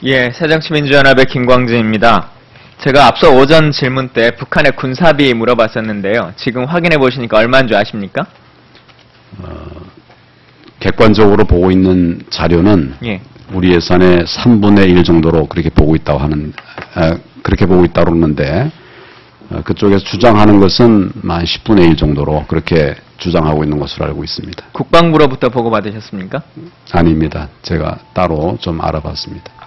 예, 새정치민주연합의 김광진입니다. 제가 앞서 오전 질문 때 북한의 군사비 물어봤었는데요. 지금 확인해 보시니까 얼마인 줄 아십니까? 객관적으로 보고 있는 자료는 예. 우리 예산의 3분의 1 정도로 그렇게 보고 있다고 그렇게 보고 있다고 그러는데, 그쪽에서 주장하는 것은 한 10분의 1 정도로 그렇게 주장하고 있는 것으로 알고 있습니다. 국방부로부터 보고 받으셨습니까? 아닙니다. 제가 따로 좀 알아봤습니다.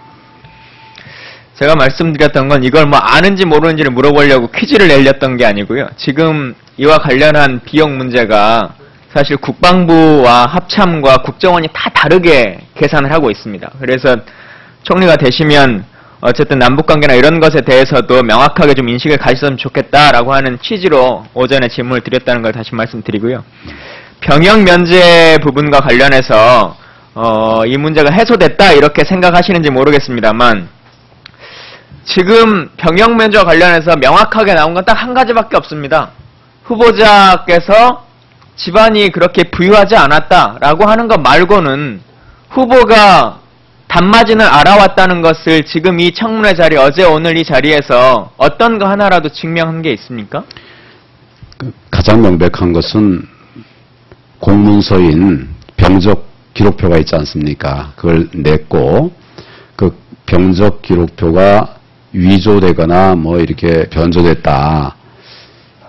제가 말씀드렸던 건 이걸 뭐 아는지 모르는지를 물어보려고 퀴즈를 내렸던 게 아니고요. 지금 이와 관련한 비용 문제가 사실 국방부와 합참과 국정원이 다 다르게 계산을 하고 있습니다. 그래서 총리가 되시면 어쨌든 남북관계나 이런 것에 대해서도 명확하게 좀 인식을 가졌으면 좋겠다라고 하는 취지로 오전에 질문을 드렸다는 걸 다시 말씀드리고요. 병역 면제 부분과 관련해서 이 문제가 해소됐다 이렇게 생각하시는지 모르겠습니다만 지금 병역 면제와 관련해서 명확하게 나온 건 딱 한 가지밖에 없습니다. 후보자께서 집안이 그렇게 부유하지 않았다라고 하는 것 말고는 후보가 단마진을 알아왔다는 것을 지금 이 청문회 자리, 어제 오늘 이 자리에서 어떤 거 하나라도 증명한 게 있습니까? 가장 명백한 것은 공문서인 병적 기록표가 있지 않습니까? 그걸 냈고 그 병적 기록표가 위조되거나 뭐 이렇게 변조됐다.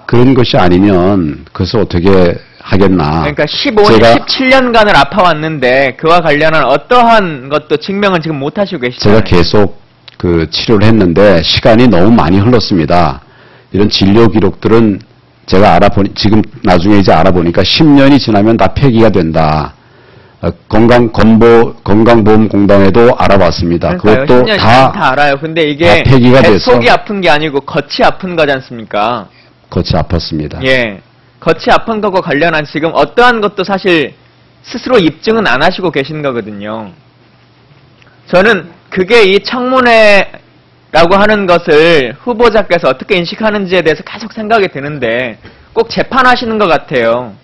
그런 것이 아니면 그것을 어떻게 하겠나. 그러니까 15년, 17년간을 아파왔는데 그와 관련한 어떠한 것도 증명을 지금 못 하시고 계시잖아요. 제가 계속 그 치료를 했는데 시간이 너무 많이 흘렀습니다. 이런 진료 기록들은 제가 지금 나중에 이제 알아보니까 10년이 지나면 다 폐기가 된다. 건강보험공단에도 알아봤습니다. 그것도 다 알아요. 근데 이게 폐기가 돼서 속이 아픈 게 아니고 겉이 아픈 거지 않습니까? 겉이 아팠습니다. 예. 겉이 아픈 거고 관련한 지금 어떠한 것도 사실 스스로 입증은 안 하시고 계신 거거든요. 저는 그게 이 청문회라고 하는 것을 후보자께서 어떻게 인식하는지에 대해서 계속 생각이 드는데 꼭 재판하시는 것 같아요.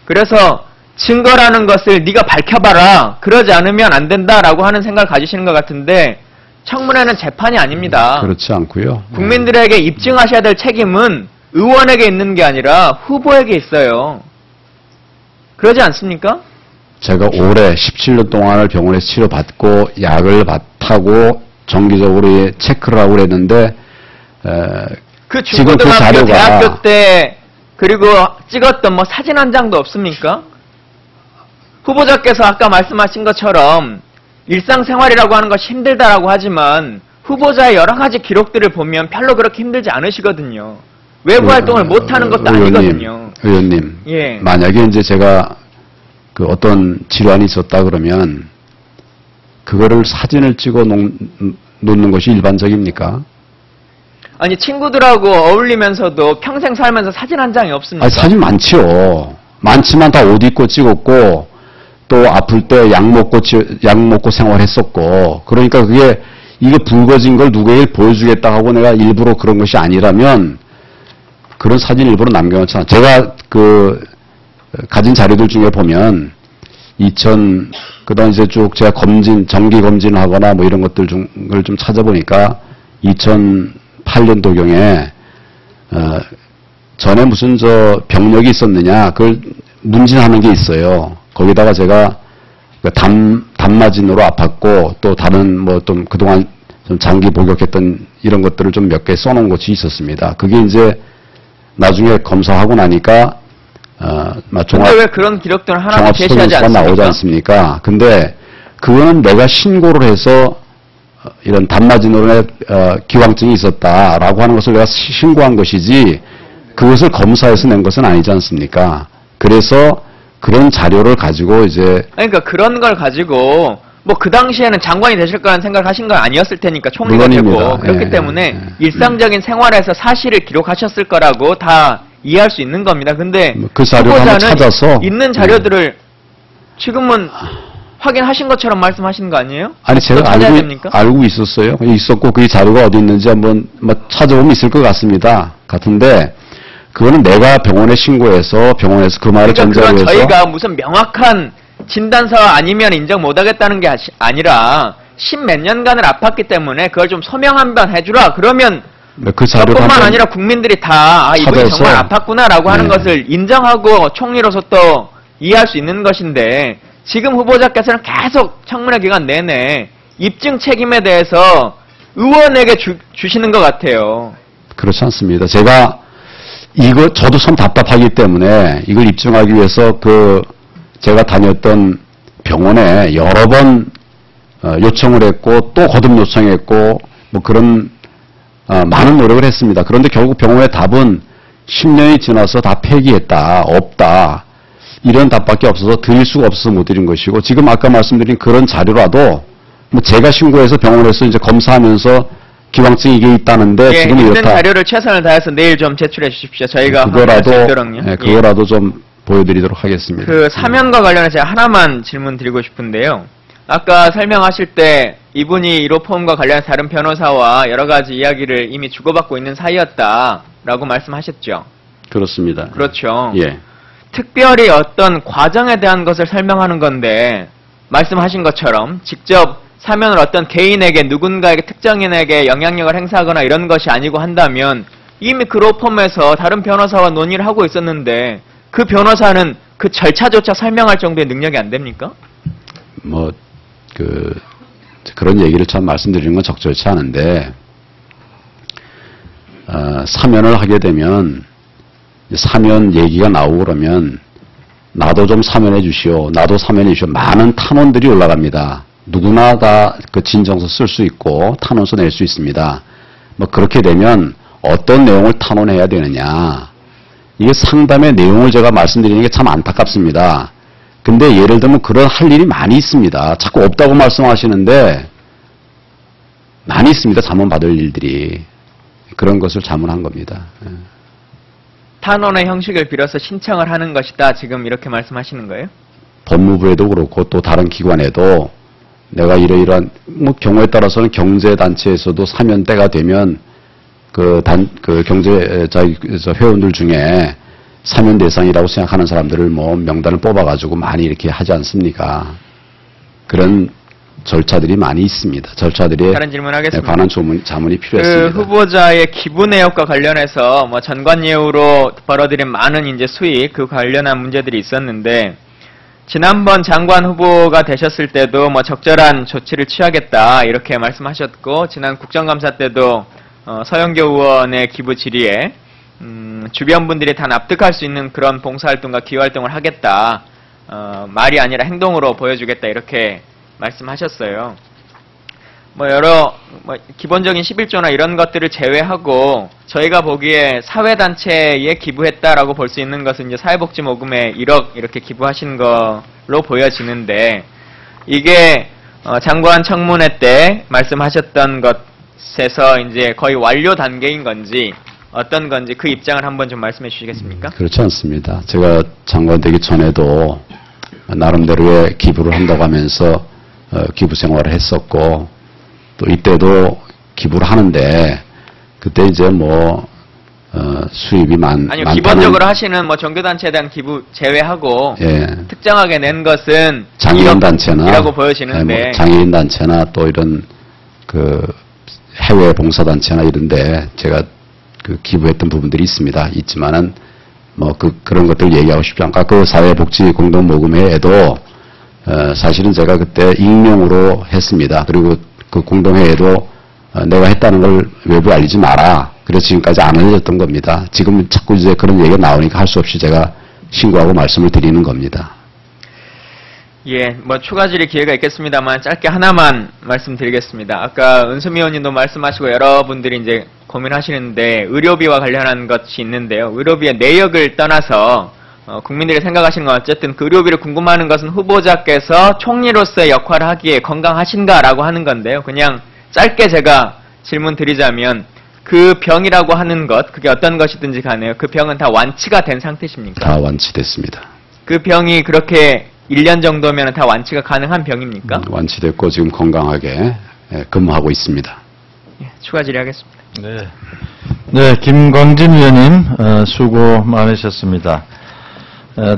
그래서 증거라는 것을 네가 밝혀봐라. 그러지 않으면 안 된다라고 하는 생각을 가지시는 것 같은데 청문회는 재판이 아닙니다. 그렇지 않고요. 국민들에게 입증하셔야 될 책임은 의원에게 있는 게 아니라 후보에게 있어요. 그러지 않습니까? 제가 올해 17년 동안을 병원에서 치료받고 약을 타고 정기적으로 체크를 하고 그랬는데 그 지금 그 중고등학교, 자료가 대학교 때 그리고 찍었던 뭐 사진 한 장도 없습니까? 후보자께서 아까 말씀하신 것처럼 일상생활이라고 하는 것이 힘들다라고 하지만 후보자의 여러 가지 기록들을 보면 별로 그렇게 힘들지 않으시거든요. 외부 활동을 못하는 것도 아니거든요. 의원님, 예. 만약에 이제 제가 그 어떤 질환이 있었다 그러면 그거를 사진을 찍어 놓는 것이 일반적입니까? 아니 친구들하고 어울리면서도 평생 살면서 사진 한 장이 없습니까? 아니, 사진 많지요. 많지만 다 옷 입고 찍었고 또 아플 때 약 먹고 생활했었고 그러니까 이게 붉어진 걸 누구에게 보여주겠다 하고 내가 일부러 그런 것이 아니라면 그런 사진 일부러 남겨놓지 않아요. 제가 가진 자료들 중에 보면 그다음 이제 쭉 제가 정기 검진을 하거나 뭐 이런 것들 을 좀 찾아보니까 2008년도경에 전에 무슨 병력이 있었느냐 그걸 문진하는 게 있어요. 거기다가 제가 단마진으로 아팠고 또 다른 뭐 좀 그동안 좀 장기 복역했던 이런 것들을 좀 몇 개 써놓은 것이 있었습니다. 그게 이제 나중에 검사하고 나니까 근데 왜 그런 기록들을 하나도 제시하지 않습니까? 나오지 않습니까? 근데 그거는 내가 신고를 해서 이런 단마진으로 기왕증이 있었다라고 하는 것을 내가 신고한 것이지 그것을 검사해서 낸 것은 아니지 않습니까? 그래서 그런 자료를 가지고 이제 그러니까 그런 걸 가지고 뭐 그 당시에는 장관이 되실 거라는 생각을 하신 건 아니었을 테니까 총리가 되고 그렇기 때문에 일상적인 생활에서 사실을 기록하셨을 거라고 다 이해할 수 있는 겁니다. 근데 그 자료를 한번 찾아서 있는 자료들을 지금은 확인하신 것처럼 말씀하시는 거 아니에요? 아니 제가 알고 있었어요. 있었고 그 자료가 어디 있는지 한번 찾아보면 있을 것 같은데 그거는 내가 병원에 신고해서 병원에서 그 말을 전제로 해서 저희가 무슨 명확한 진단서 아니면 인정 못하겠다는 게 아니라 십몇 년간을 아팠기 때문에 그걸 좀 소명 한번 해주라. 그러면 그 자료를 저뿐만 한번 아니라 국민들이 다 이분이 찾아서, 정말 아팠구나라고 하는 네. 것을 인정하고 총리로서 또 이해할 수 있는 것인데 지금 후보자께서는 계속 청문회 기간 내내 입증 책임에 대해서 의원에게 주시는 것 같아요. 그렇지 않습니다. 제가 이거 저도 참 답답하기 때문에 이걸 입증하기 위해서 제가 다녔던 병원에 여러 번 요청을 했고 또 거듭 요청했고 뭐 그런 많은 노력을 했습니다. 그런데 결국 병원의 답은 10년이 지나서 다 폐기했다, 없다. 이런 답밖에 없어서 드릴 수가 없어서 못 드린 것이고 지금 아까 말씀드린 그런 자료라도 뭐 제가 신고해서 병원에서 이제 검사하면서 기왕증이 이게 있다는데 예, 지금 있는 이렇다. 자료를 최선을 다해서 내일 좀 제출해 주십시오. 저희가 그거라도 확인할 수 있도록요. 예, 그거라도 좀 보여드리도록 하겠습니다. 그 사면과 관련해서 제가 하나만 질문 드리고 싶은데요. 아까 설명하실 때 이분이 1호 포함과 관련해서 다른 변호사와 여러 가지 이야기를 이미 주고받고 있는 사이였다라고 말씀하셨죠. 그렇습니다. 그렇죠. 예. 특별히 어떤 과정에 대한 것을 설명하는 건데 말씀하신 것처럼 직접 사면을 어떤 개인에게 누군가에게 특정인에게 영향력을 행사하거나 이런 것이 아니고 한다면 이미 그 로펌에서 다른 변호사와 논의를 하고 있었는데 그 변호사는 그 절차조차 설명할 정도의 능력이 안 됩니까? 뭐 그런 얘기를 참 말씀드리는 건 적절치 않은데 사면을 하게 되면 사면 얘기가 나오고 그러면 나도 좀 사면해 주시오. 나도 사면해 주시오. 많은 탄원들이 올라갑니다. 누구나 다 그 진정서 쓸 수 있고 탄원서 낼 수 있습니다. 뭐 그렇게 되면 어떤 내용을 탄원해야 되느냐. 이게 상담의 내용을 제가 말씀드리는 게 참 안타깝습니다. 근데 예를 들면 그런 할 일이 많이 있습니다. 자꾸 없다고 말씀하시는데 많이 있습니다. 자문받을 일들이. 그런 것을 자문한 겁니다. 탄원의 형식을 빌어서 신청을 하는 것이다. 지금 이렇게 말씀하시는 거예요? 법무부에도 그렇고 또 다른 기관에도 내가 이러이러한 뭐 경우에 따라서는 경제단체에서도 사면 때가 되면 그 경제자 회원들 중에 사면 대상이라고 생각하는 사람들을 뭐 명단을 뽑아가지고 많이 이렇게 하지 않습니까? 그런 절차들이 많이 있습니다. 절차들이 다른 질문하겠습니다. 관한 자문이 필요했습니다. 그 후보자의 기부 내역과 관련해서 뭐 전관예우로 벌어들인 많은 이제 수익 그 관련한 문제들이 있었는데 지난번 장관 후보가 되셨을 때도 뭐 적절한 조치를 취하겠다 이렇게 말씀하셨고 지난 국정감사 때도 서영교 의원의 기부 질의에 주변 분들이 다 납득할 수 있는 그런 봉사활동과 기여활동을 하겠다 말이 아니라 행동으로 보여주겠다 이렇게 말씀하셨어요. 뭐 기본적인 11조나 이런 것들을 제외하고 저희가 보기에 사회단체에 기부했다라고 볼 수 있는 것은 이제 사회복지모금에 1억 이렇게 기부하신 걸로 보여지는데 이게 장관 청문회 때 말씀하셨던 것에서 이제 거의 완료 단계인 건지 어떤 건지 그 입장을 한번 좀 말씀해 주시겠습니까? 그렇지 않습니다. 제가 장관 되기 전에도 나름대로의 기부를 한다고 하면서 기부 생활을 했었고 또 이때도 기부를 하는데 그때 이제 뭐 수입이 아니요, 기본적으로 하시는 뭐 종교단체에 대한 기부 제외하고 예. 특정하게 낸 것은 장애인 단체나 이라고 보여지는데 뭐 장애인 단체나 또 이런 그 해외 봉사단체나 이런데 제가 그 기부했던 부분들이 있지만은 뭐 그런 것들 얘기하고 싶지 않고 그 사회복지 공동모금회에도 사실은 제가 그때 익명으로 했습니다. 그리고 그 공동회에도 내가 했다는 걸 외부에 알리지 마라. 그래서 지금까지 안 알려졌던 겁니다. 지금 자꾸 이제 그런 얘기가 나오니까 할 수 없이 제가 신고하고 말씀을 드리는 겁니다. 예, 뭐 추가 질의 기회가 있겠습니다만 짧게 하나만 말씀드리겠습니다. 아까 은수미 의원님도 말씀하시고 여러분들이 이제 고민하시는데 의료비와 관련한 것이 있는데요. 의료비의 내역을 떠나서 국민들이 생각하시는 건 어쨌든 그 의료비를 궁금해하는 것은 후보자께서 총리로서의 역할을 하기에 건강하신가라고 하는 건데요. 그냥 짧게 제가 질문 드리자면 그 병이라고 하는 것, 그게 어떤 것이든지 간에요. 그 병은 다 완치가 된 상태십니까? 다 완치됐습니다. 그 병이 그렇게 1년 정도면 다 완치가 가능한 병입니까? 완치됐고 지금 건강하게 근무하고 있습니다. 예, 추가 질의하겠습니다. 네, 김광진 의원님 수고 많으셨습니다.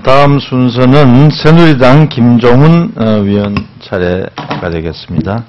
다음 순서는 새누리당 김종훈 위원 차례가 되겠습니다.